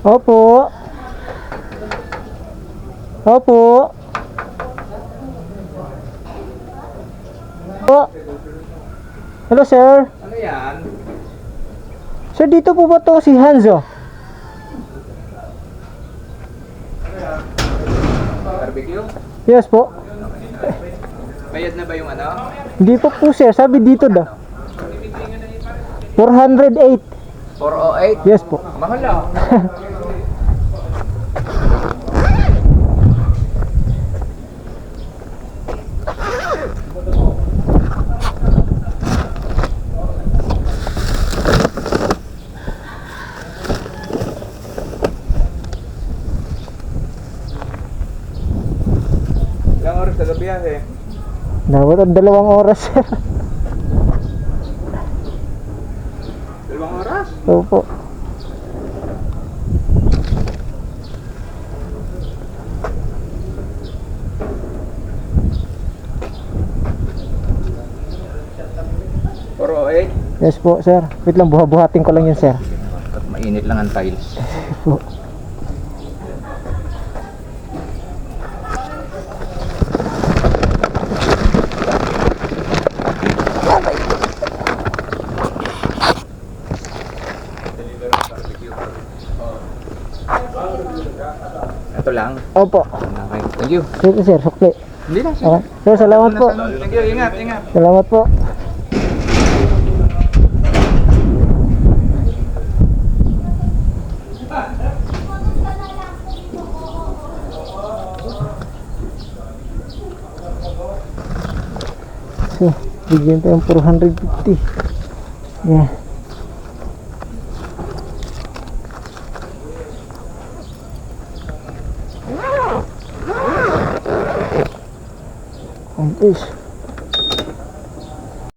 Opo. Opo. Po. Hello, sir. Ano yan? Sir, dito po ba to si Hanzo? Barbecue? Yes po. Bayad na ba yung ano? Hindi po po, sir. Sabi dito daw. 408. 408? Yes po. Mahal ah. Ilang oras sa biyahe? Dapat ang 2 oras, sir. 2 oras? Opo. Yes po, sir. Wait lang, buhatin ko lang yun, sir. Mainit lang ang tiles. Po. Ito lang. Opo. Okay. Thank you. Sige, sir. Sukli. Hindi lang. Okay. Sir, salamat po. Thank you. Ingat, ingat. Salamat po. So, bigyan tayo ng 450. Yeah. Ang fish.